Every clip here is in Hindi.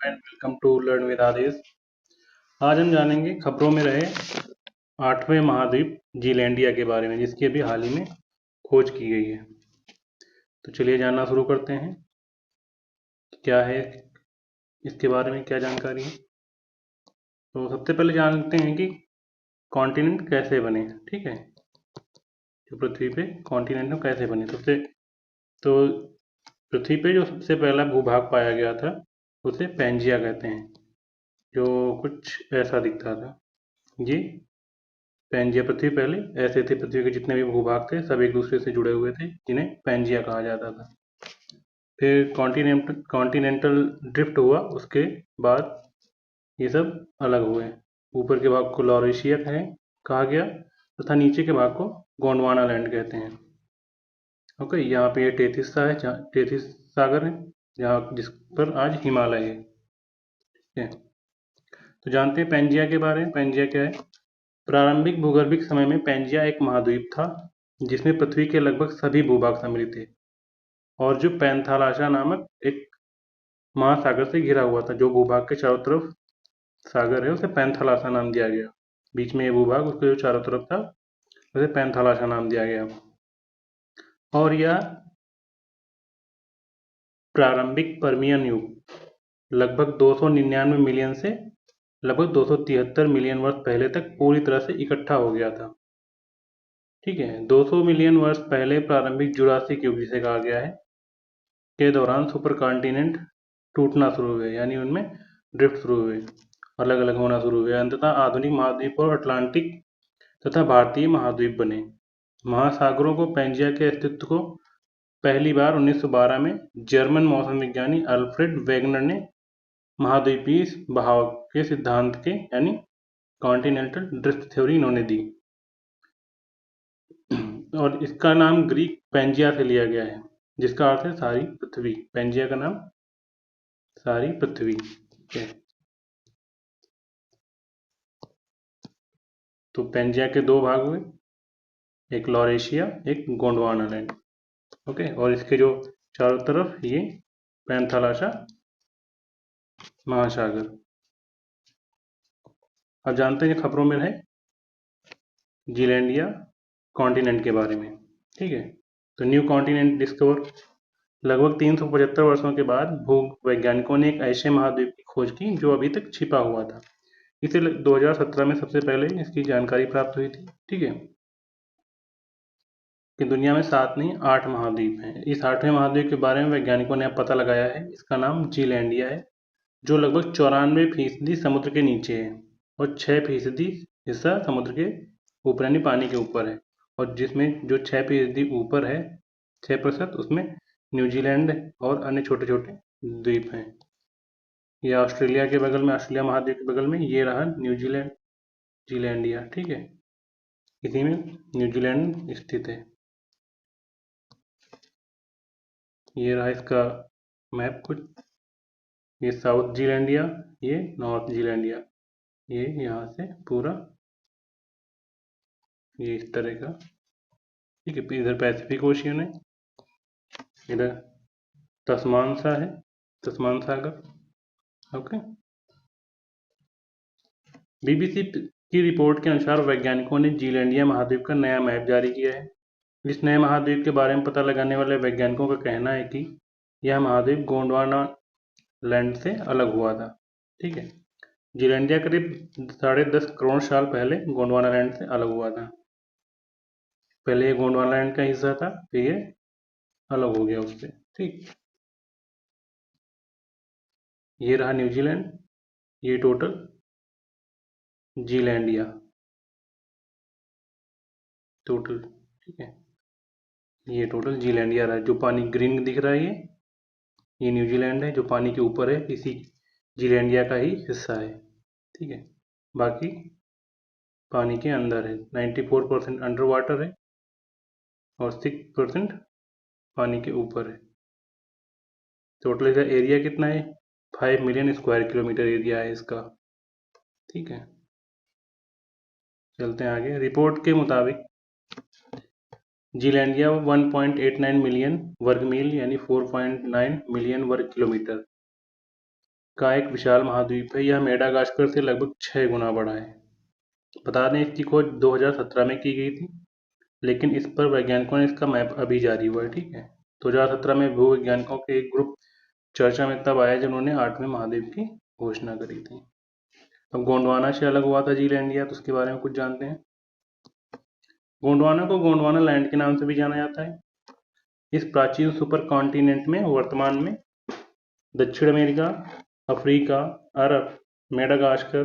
And welcome to learn with Adesh. आज हम जानेंगे खबरों में रहे 8वें महाद्वीप जीलैंडिया के बारे में, जिसकी अभी हाल ही में खोज की गई है। तो चलिए जानना शुरू करते हैं क्या है इसके बारे में, क्या जानकारी है। तो सबसे पहले जानते हैं कि कॉन्टिनेंट कैसे बने। ठीक है, जो पृथ्वी पे कॉन्टिनेंट कैसे बने। तो पृथ्वी पे जो सबसे पहला भूभाग पाया गया था उसे पैंजिया कहते हैं, जो कुछ ऐसा दिखता था। ये पैंजिया पृथ्वी पहले ऐसे थे, पृथ्वी के जितने भी भूभाग थे सब एक दूसरे से जुड़े हुए थे, जिन्हें पैंजिया कहा जाता था। फिर कॉन्टिनेंटल ड्रिफ्ट हुआ, उसके बाद ये सब अलग हुए। ऊपर के भाग को लॉरेशिया कहा गया तथा नीचे के भाग को गोंडवाना लैंड कहते हैं। ओके, यहाँ पे ये टेथिस सागर है, जहाँ जिस पर आज हिमालय है। ठीक है, तो जानते हैं पैंजिया के बारे में। पैंजिया क्या है? प्रारंभिक भूगर्भिक समय में पैंजिया एक महाद्वीप था जिसमें पृथ्वी के लगभग सभी भूभाग सम्मिलित थे, और जो पैंथालाशा नामक एक महासागर से घिरा हुआ था। जो भूभाग के चारों तरफ सागर है उसे पैंथालाशा नाम दिया गया। बीच में ये भूभाग, उसके जो चारों तरफ था उसे पैंथालाशा नाम दिया गया। और यह प्रारंभिक पर्मियन युग लगभग 299 मिलियन से लगभग 273 मिलियन वर्ष पहले तक पूरी तरह से इकट्ठा हो गया था। ठीक है, 200 मिलियन वर्ष पहले प्रारंभिक जुरासिक युग जिसे कहा गया है के दौरान सुपर कॉन्टिनेंट टूटना शुरू हुए, यानी उनमें ड्रिफ्ट शुरू हुए, अलग अलग होना शुरू हुए। अंततः आधुनिक महाद्वीप और अटलांटिक तथा भारतीय महाद्वीप बने। महासागरों को पैंजिया के अस्तित्व को पहली बार 1912 में जर्मन मौसम विज्ञानी अल्फ्रेड वेगनर ने महाद्वीपीय बहाव के सिद्धांत के यानी कॉन्टिनेंटल ड्रिफ्ट थ्योरी इन्होंने दी, और इसका नाम ग्रीक पैंजिया से लिया गया है, जिसका अर्थ है सारी पृथ्वी। पैंजिया का नाम सारी पृथ्वी है। तो पैंजिया के दो भाग हुए, एक लॉरेशिया, एक गोंडवाना लैंड। ओके, और इसके जो चारों तरफ ये पैंथालाशा महासागर। अब जानते हैं खबरों में है जीलैंडिया कॉन्टिनेंट के बारे में। ठीक है, तो न्यू कॉन्टिनेंट डिस्कवर लगभग 375 वर्षों के बाद भूवैज्ञानिकों ने एक ऐसे महाद्वीप की खोज की जो अभी तक छिपा हुआ था। इसे 2017 में सबसे पहले इसकी जानकारी प्राप्त हुई थी। ठीक है, कि दुनिया में 7 नहीं 8 महाद्वीप हैं। इस 8वें महाद्वीप के बारे में वैज्ञानिकों ने अब पता लगाया है, इसका नाम जीलैंडिया है, जो लगभग 94% समुद्र के नीचे है और 6% हिस्सा समुद्र के ऊपर यानी पानी के ऊपर है। और जिसमें जो 6% ऊपर है, 6%, उसमें न्यूजीलैंड और अन्य छोटे छोटे द्वीप हैं। ये ऑस्ट्रेलिया के बगल में, ऑस्ट्रेलिया महाद्वीप के बगल में ये रहा न्यूजीलैंड, जीलैंडिया। ठीक है, इसी में न्यूजीलैंड स्थित है। ये रहा इसका मैप कुछ। ये साउथ जीलैंडिया, ये नॉर्थ जीलैंडिया, ये यहाँ से पूरा ये इस तरह का। ठीक है, इधर पैसिफिक ओशियन है, इधर तस्मान सागर। ओके, बीबीसी की रिपोर्ट के अनुसार वैज्ञानिकों ने जीलैंडिया महाद्वीप का नया मैप जारी किया है। इस नए महाद्वीप के बारे में पता लगाने वाले वैज्ञानिकों का कहना है कि यह महाद्वीप गोंडवाना लैंड से अलग हुआ था। ठीक है, जीलैंडिया करीब 10.5 करोड़ साल पहले गोंडवाना लैंड से अलग हुआ था। पहले ये गोंडवाना लैंड का हिस्सा था, फिर ये अलग हो गया उससे। ठीक, ये रहा न्यूजीलैंड, ये टोटल जीलैंडिया टोटल। ठीक है, ये टोटल जीलैंडिया रहा, जो पानी ग्रीन दिख रहा है ये न्यूजीलैंड है, जो पानी के ऊपर है, इसी जीलैंडिया का ही हिस्सा है। ठीक है, बाकी पानी के अंदर है। 94% अंडर वाटर है और 6% पानी के ऊपर है। टोटल इसका एरिया कितना है? 5 मिलियन स्क्वायर किलोमीटर एरिया है इसका। ठीक है, चलते हैं आगे। रिपोर्ट के मुताबिक जीलैंडिया 1.89 मिलियन वर्ग मील यानी 4.9 मिलियन वर्ग किलोमीटर का एक विशाल महाद्वीप है। यह मेडागास्कर से लगभग 6 गुना बड़ा है। बता दें इसकी खोज 2017 में की गई थी, लेकिन इस पर वैज्ञानिकों ने इसका मैप अभी जारी हुआ है। ठीक है, 2017 में भूवैज्ञानिकों के एक ग्रुप चर्चा में तब आया जिन्होंने 8वें महाद्वीप की घोषणा करी थी। अब गोंडवाना से अलग हुआ था जीलैंडिया, तो उसके बारे में कुछ जानते हैं। गोंडवाना को गोंडवाना लैंड के नाम से भी जाना जाता है। इस प्राचीन सुपर कॉन्टिनेंट में वर्तमान में दक्षिण अमेरिका, अफ्रीका, अरब, मेडागास्कर,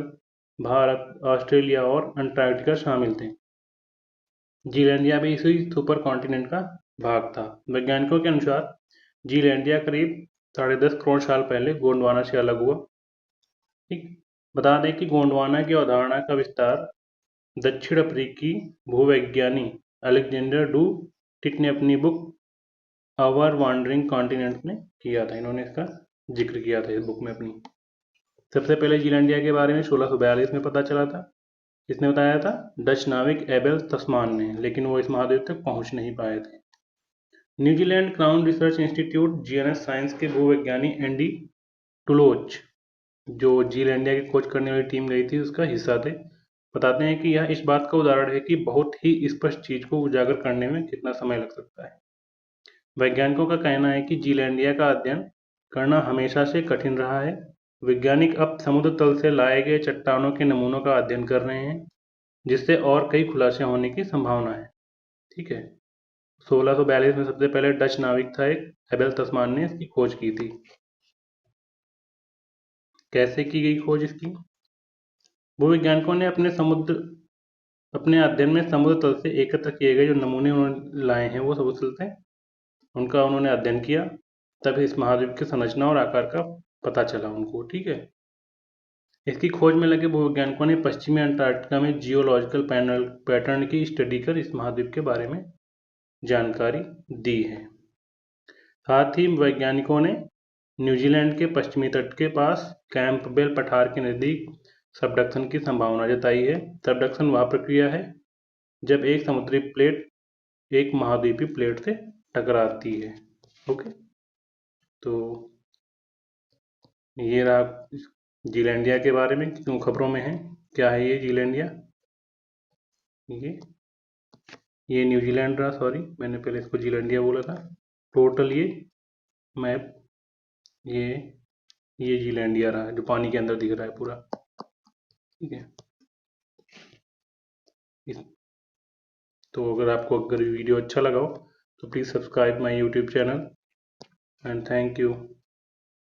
भारत, ऑस्ट्रेलिया और अंटार्कटिका शामिल थे। जीलैंडिया भी इसी सुपर कॉन्टिनेंट का भाग था। वैज्ञानिकों के अनुसार जीलैंडिया करीब 10.5 करोड़ साल पहले गोंडवाना से अलग हुआ। ठीक, बता दें कि गोंडवाना की अवधारणा का विस्तार दक्षिण अफ्रीकी भूवैज्ञानी अलेक्जेंडर डू टिट ने अपनी बुक आवर वांडरिंग कॉन्टिनेंट में किया था। इन्होंने इसका जिक्र किया था इस बुक में अपनी। सबसे पहले जीलैंडिया के बारे में 1642 में पता चला था। किसने बताया था? डच नाविक एबेल तस्मान ने, लेकिन वो इस महाद्वीप तक पहुंच नहीं पाए थे। New Zealand crown research institute GNS science के भूवैज्ञानी एंडी टुलोच, जो जीलैंडिया की खोज करने वाली टीम गई थी, उसका हिस्सा थे, बताते हैं कि यह इस बात का उदाहरण है कि बहुत ही स्पष्ट चीज को उजागर करने में कितना समय लग सकता है। वैज्ञानिकों का कहना है कि जीलैंडिया का अध्ययन करना हमेशा से कठिन रहा है। वैज्ञानिक अब समुद्र तल से लाए गए चट्टानों के नमूनों का अध्ययन कर रहे हैं, जिससे और कई खुलासे होने की संभावना है। ठीक है, 1642 में सबसे पहले डच नाविक था एक एबेल तस्मान ने इसकी खोज की थी। कैसे की गई खोज इसकी? भूवैज्ञानिकों ने अपने अध्ययन में समुद्र तल से एकत्र किए गए जो नमूने उन्होंने लाए हैं वो समुद्र तल से उनका उन्होंने अध्ययन किया, तब इस महाद्वीप की संरचना और आकार का पता चला उनको। ठीक है, इसकी खोज में लगे भूवैज्ञानिकों ने पश्चिमी अंटार्कटिका में जियोलॉजिकल पैटर्न की स्टडी कर इस महाद्वीप के बारे में जानकारी दी है। साथ ही वैज्ञानिकों ने न्यूजीलैंड के पश्चिमी तट के पास कैंपबेल पठार के नजदीक सबडक्शन की संभावना जताई है। सबडक्शन वह प्रक्रिया है जब एक समुद्री प्लेट एक महाद्वीपीय प्लेट से टकराती है। ओके, तो ये रहा जीलैंडिया के बारे में, क्यों खबरों में है। क्या है ये जीलैंडिया? ये न्यूजीलैंड रहा, सॉरी मैंने पहले इसको जीलैंडिया बोला था। टोटल ये मैप ये जीलैंडिया रहा जो पानी के अंदर दिख रहा है पूरा। ठीक है, तो अगर वीडियो अच्छा लगा हो तो please subscribe my YouTube channel and thank you.